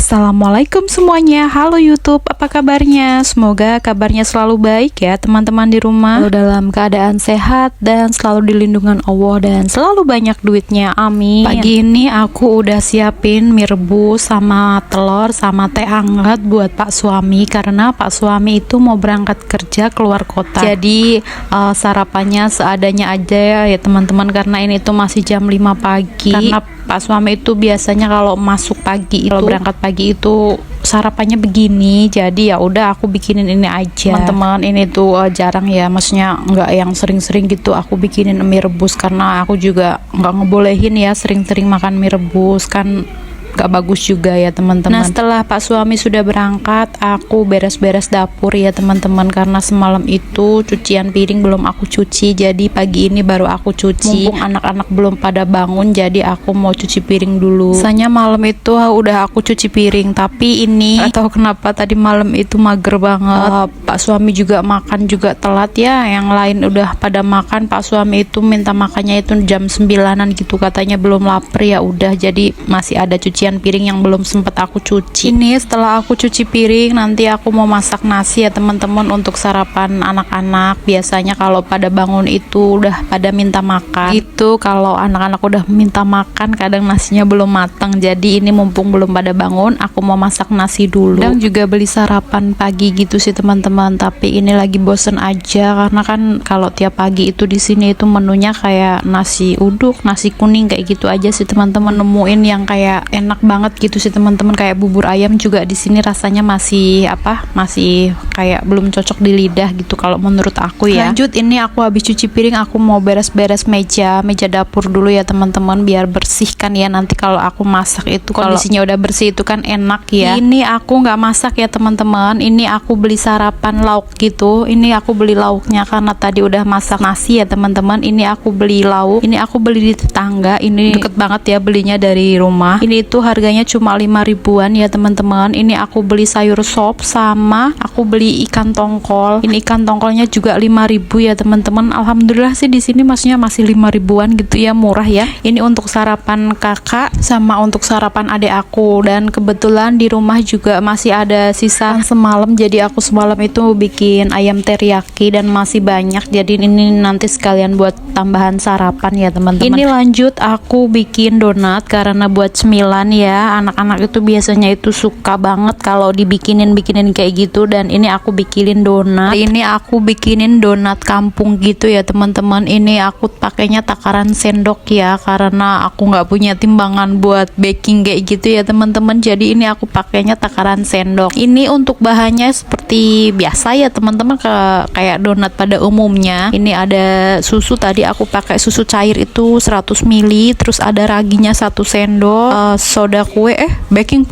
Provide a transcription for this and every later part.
Assalamualaikum semuanya, halo YouTube, apa kabarnya? Semoga kabarnya selalu baik ya teman-teman di rumah, selalu dalam keadaan sehat dan selalu dilindungi Allah dan selalu banyak duitnya, amin. Pagi ini aku udah siapin mie rebus sama telur sama teh hangat buat Pak suami, karena Pak suami itu mau berangkat kerja keluar kota. Jadi sarapannya seadanya aja ya teman-teman, karena ini tuh masih jam 5 pagi. Karena Pak suami itu biasanya kalau masuk pagi itu, kalau berangkat pagi itu sarapannya begini, jadi ya udah aku bikinin ini aja teman-teman. Ini tuh jarang ya, maksudnya nggak yang sering-sering gitu aku bikinin mie rebus, karena aku juga nggak ngebolehin ya sering-sering makan mie rebus, kan gak bagus juga ya teman-teman. Nah, setelah Pak suami sudah berangkat, aku beres-beres dapur ya teman-teman, karena semalam itu cucian piring belum aku cuci, jadi pagi ini baru aku cuci. Mumpung anak-anak belum pada bangun, jadi aku mau cuci piring dulu. Biasanya malam itu udah aku cuci piring, tapi ini atau kenapa tadi malam itu mager banget. Pak suami juga makan juga telat ya, yang lain udah pada makan, Pak suami itu minta makannya itu jam 9-an gitu, katanya belum lapar, ya udah jadi masih ada cucian piring yang belum sempat aku cuci. Ini setelah aku cuci piring, nanti aku mau masak nasi ya teman-teman untuk sarapan anak-anak. Biasanya kalau pada bangun itu udah pada minta makan itu, kalau anak-anak udah minta makan kadang nasinya belum matang, jadi ini mumpung belum pada bangun aku mau masak nasi dulu. Dan juga beli sarapan pagi gitu sih teman-teman, tapi ini lagi bosen aja, karena kan kalau tiap pagi itu di sini itu menunya kayak nasi uduk, nasi kuning kayak gitu aja sih teman-teman. Nemuin yang kayak enak banget gitu sih teman-teman, kayak bubur ayam juga di sini rasanya masih masih kayak belum cocok di lidah gitu kalau menurut aku ya. Lanjut, ini aku habis cuci piring, aku mau beres-beres meja dapur dulu ya teman-teman, biar bersih kan ya, nanti kalau aku masak itu kondisinya udah bersih itu kan enak ya. Ini aku nggak masak ya teman-teman, ini aku beli sarapan lauk gitu. Ini aku beli lauknya karena tadi udah masak nasi ya teman-teman. Ini aku beli lauk, ini aku beli di tetangga, ini deket banget ya belinya dari rumah. Ini itu harganya cuma 5 ribuan ya teman-teman. Ini aku beli sayur sop, sama aku beli ikan tongkol. Ini ikan tongkolnya juga 5.000 ya teman-teman. Alhamdulillah sih di sini maksudnya masih 5 ribuan gitu ya, murah ya. Ini untuk sarapan kakak sama untuk sarapan adik aku, dan kebetulan di rumah juga masih ada sisa semalam, jadi aku semalam itu bikin ayam teriyaki dan masih banyak, jadi ini nanti sekalian buat tambahan sarapan ya teman-teman. Ini lanjut aku bikin donat, karena buat cemilan ya, anak-anak itu biasanya itu suka banget kalau dibikinin kayak gitu, dan ini aku bikinin donat. Ini aku bikinin donat kampung gitu ya teman-teman. Ini aku pakainya takaran sendok ya, karena aku nggak punya timbangan buat baking kayak gitu ya teman-teman, jadi ini aku pakainya takaran sendok. Ini untuk bahannya seperti biasa ya teman-teman, kayak donat pada umumnya. Ini ada susu, tadi aku pakai susu cair itu 100 ml, terus ada raginya 1 sendok, soda kue baking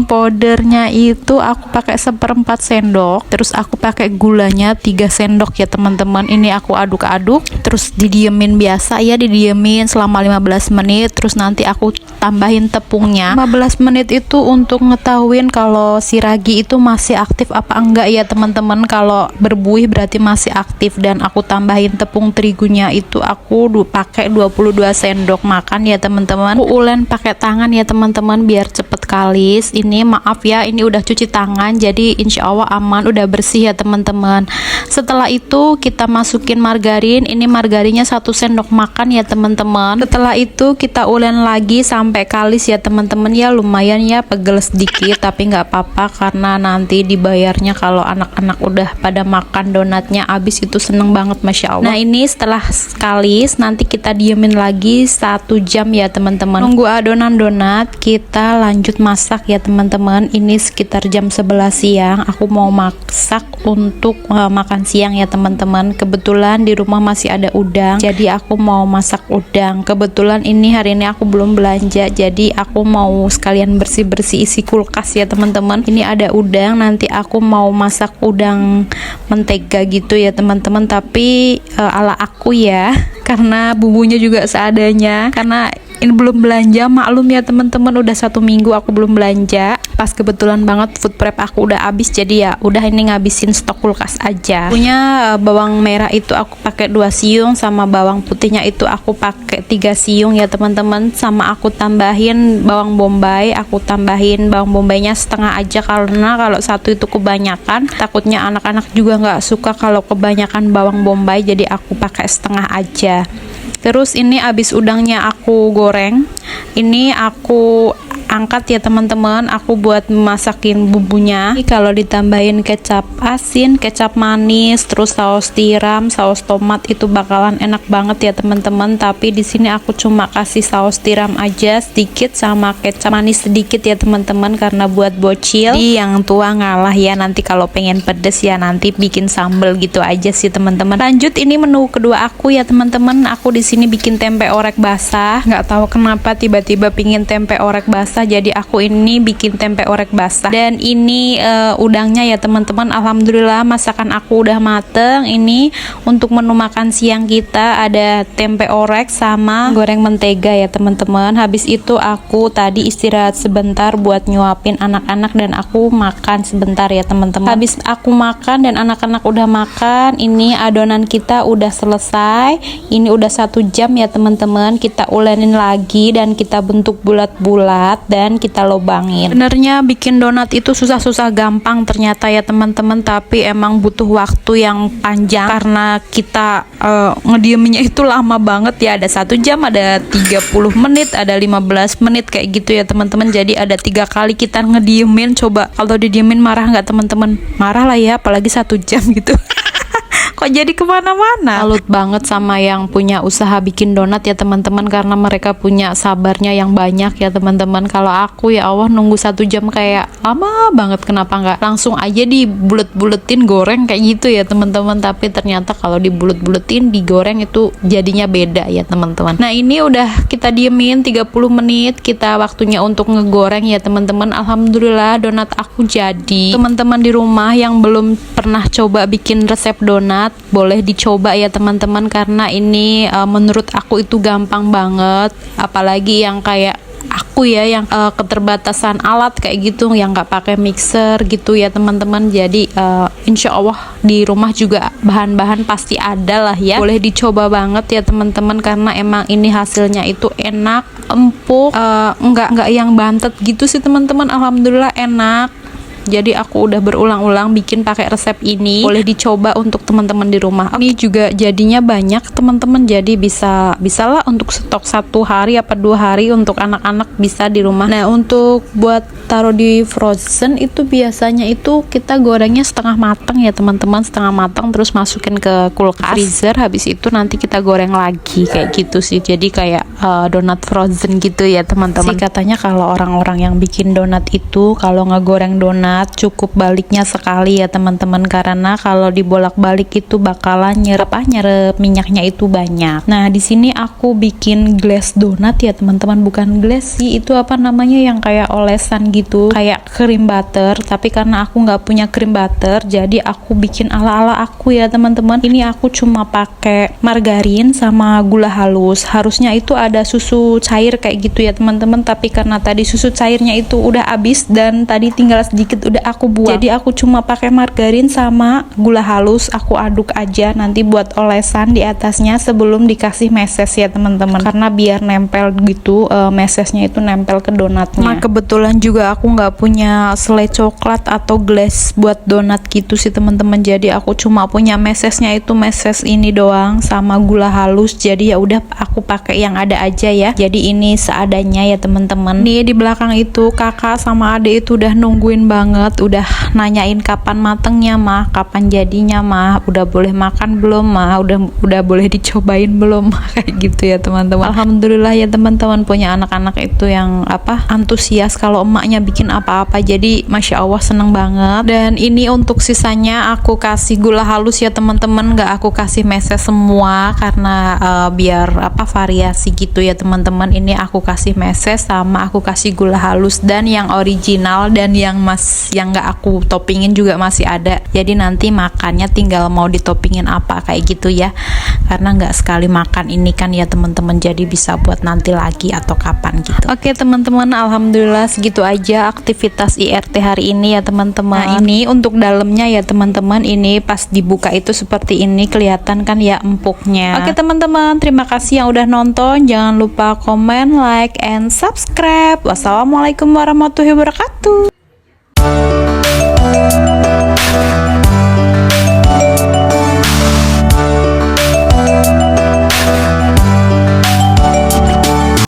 powdernya itu aku pakai 1/4 sendok, terus aku pakai gulanya 3 sendok ya teman-teman. Ini aku aduk-aduk, terus didiemin biasa ya, didiemin selama 15 menit, terus nanti aku tambahin tepungnya. 15 menit itu untuk ngetahuin kalau si ragi itu masih aktif apa enggak ya teman-teman. Kalau berbuih berarti masih aktif, dan aku tambahin tepung terigunya itu aku pakai 22 sendok makan ya teman-teman. Aku ulen pakai tangan ya teman-teman biar cepet kalis. Ini maaf ya, ini udah cuci tangan, jadi insya Allah aman, udah bersih ya teman-teman. Setelah itu kita masukin margarin. Ini margarinnya 1 sendok makan ya teman-teman. Setelah itu kita ulen lagi sampai kalis ya teman-teman. Ya lumayan ya pegel sedikit, tapi nggak apa-apa, karena nanti dibayarnya kalau anak-anak udah pada makan donatnya habis itu seneng banget, masya Allah. Nah, ini setelah kalis nanti kita diemin lagi 1 jam ya teman-teman. Nunggu adonan donat, kita lanjut masak ya teman-teman. Ini sekitar jam 11 siang aku mau masak untuk makan siang ya teman-teman. Kebetulan di rumah masih ada udang, jadi aku mau masak udang. Kebetulan ini hari ini aku belum belanja, jadi aku mau sekalian bersih-bersih isi kulkas ya teman-teman. Ini ada udang, nanti aku mau masak udang mentega gitu ya teman-teman, tapi ala aku ya, karena bumbunya juga seadanya, karena ini belum belanja, maklum ya teman-teman, udah 1 minggu aku belum belanja. Pas kebetulan banget food prep aku udah habis, jadi ya udah ini ngabisin stok kulkas aja. Punya bawang merah itu aku pakai 2 siung, sama bawang putihnya itu aku pakai 3 siung ya teman-teman. Sama aku tambahin bawang bombay, aku tambahin bawang bombaynya setengah aja, karena kalau satu itu kebanyakan takutnya anak-anak juga nggak suka kalau kebanyakan bawang bombay, jadi aku pakai setengah aja. Terus ini abis udangnya aku goreng, ini aku angkat ya teman-teman, aku buat masakin bumbunya. Ini kalau ditambahin kecap asin, kecap manis, terus saus tiram, saus tomat, itu bakalan enak banget ya teman-teman. Tapi di sini aku cuma kasih saus tiram aja sedikit sama kecap manis sedikit ya teman-teman, karena buat bocil. Jadi yang tua ngalah ya, nanti kalau pengen pedes ya nanti bikin sambal gitu aja sih teman-teman. Lanjut, ini menu kedua aku ya teman-teman. Aku di sini bikin tempe orek basah. Nggak tahu kenapa tiba-tiba pingin tempe orek basah, jadi aku ini bikin tempe orek basah. Dan ini udangnya ya teman-teman, alhamdulillah masakan aku udah mateng. Ini untuk menu makan siang kita ada tempe orek sama goreng mentega ya teman-teman. Habis itu aku tadi istirahat sebentar buat nyuapin anak-anak dan aku makan sebentar ya teman-teman. Habis aku makan dan anak-anak udah makan, ini adonan kita udah selesai. Ini udah 1 jam ya teman-teman, kita ulenin lagi dan kita bentuk bulat-bulat dan kita lobangin. Sebenarnya bikin donat itu susah-susah gampang ternyata ya teman-teman, tapi emang butuh waktu yang panjang karena kita ngedieminnya itu lama banget ya. Ada 1 jam, ada 30 menit, ada 15 menit kayak gitu ya teman-teman. Jadi ada 3 kali kita ngediemin. Coba kalau didiemin marah nggak teman-teman? Marah lah ya, apalagi 1 jam gitu. Kok jadi kemana-mana. Salut banget sama yang punya usaha bikin donat ya teman-teman, karena mereka punya sabarnya yang banyak ya teman-teman. Kalau aku ya Allah nunggu 1 jam kayak lama banget, kenapa nggak langsung aja dibulet-buletin goreng kayak gitu ya teman-teman. Tapi ternyata kalau dibulet-buletin digoreng itu jadinya beda ya teman-teman. Nah ini udah kita diemin 30 menit, kita waktunya untuk ngegoreng ya teman-teman. Alhamdulillah donat aku jadi. Teman-teman di rumah yang belum pernah coba bikin resep donat, boleh dicoba ya teman-teman, karena ini menurut aku itu gampang banget. Apalagi yang kayak aku ya yang keterbatasan alat kayak gitu, yang nggak pakai mixer gitu ya teman-teman. Jadi insya Allah di rumah juga bahan-bahan pasti ada lah ya, boleh dicoba banget ya teman-teman, karena emang ini hasilnya itu enak, empuk, nggak yang bantet gitu sih teman-teman. Alhamdulillah enak. Jadi aku udah berulang-ulang bikin pakai resep ini, boleh dicoba untuk teman-teman di rumah. Ini juga jadinya banyak teman-teman, jadi bisalah untuk stok 1 hari apa 2 hari untuk anak-anak bisa di rumah. Nah untuk buat taruh di frozen itu biasanya itu kita gorengnya setengah matang ya teman-teman, setengah matang terus masukin ke kulkas freezer, habis itu nanti kita goreng lagi kayak gitu sih. Jadi kayak donat frozen gitu ya teman-teman. Katanya kalau orang-orang yang bikin donat itu kalau ngegoreng donat cukup baliknya sekali ya teman-teman, karena kalau dibolak-balik itu bakalan nyerap minyaknya itu banyak. Nah di sini aku bikin glaze donat ya teman-teman, bukan glaze sih, itu apa namanya yang kayak olesan gitu, kayak cream butter. Tapi karena aku nggak punya cream butter, jadi aku bikin ala-ala aku ya teman-teman. Ini aku cuma pakai margarin sama gula halus. Harusnya itu ada susu cair kayak gitu ya teman-teman, tapi karena tadi susu cairnya itu udah habis dan tadi tinggal sedikit udah aku buang, jadi aku cuma pakai margarin sama gula halus, aku aduk aja nanti buat olesan di atasnya sebelum dikasih meses ya teman-teman, karena biar nempel gitu, mesesnya itu nempel ke donatnya. Nah kebetulan juga aku nggak punya selai coklat atau glaze buat donat gitu sih teman-teman, jadi aku cuma punya mesesnya itu meses ini doang sama gula halus. Jadi ya udah aku pakai yang ada aja ya, jadi ini seadanya ya teman-teman. Nih di belakang itu kakak sama adik itu udah nungguin banget, udah nanyain kapan matengnya mah, kapan jadinya mah, udah boleh makan belum mah, udah boleh dicobain belum mah, kayak gitu ya teman-teman. Alhamdulillah ya teman-teman punya anak-anak itu yang antusias kalau emaknya bikin apa-apa, jadi masya Allah seneng banget. Dan ini untuk sisanya aku kasih gula halus ya teman-teman, nggak aku kasih meses semua karena biar variasi gitu ya teman-teman. Ini aku kasih meses sama aku kasih gula halus, dan yang original dan yang bekas yang nggak aku toppingin juga masih ada, jadi nanti makannya tinggal mau ditopingin apa kayak gitu ya, karena nggak sekali makan ini kan ya teman-teman, jadi bisa buat nanti lagi atau kapan gitu. Oke teman-teman, alhamdulillah segitu aja aktivitas IRT hari ini ya teman-teman. Nah ini untuk dalamnya ya teman-teman, ini pas dibuka itu seperti ini, kelihatan kan ya empuknya. Oke teman-teman, terima kasih yang udah nonton, jangan lupa komen, like, and subscribe. Wassalamualaikum warahmatullahi wabarakatuh.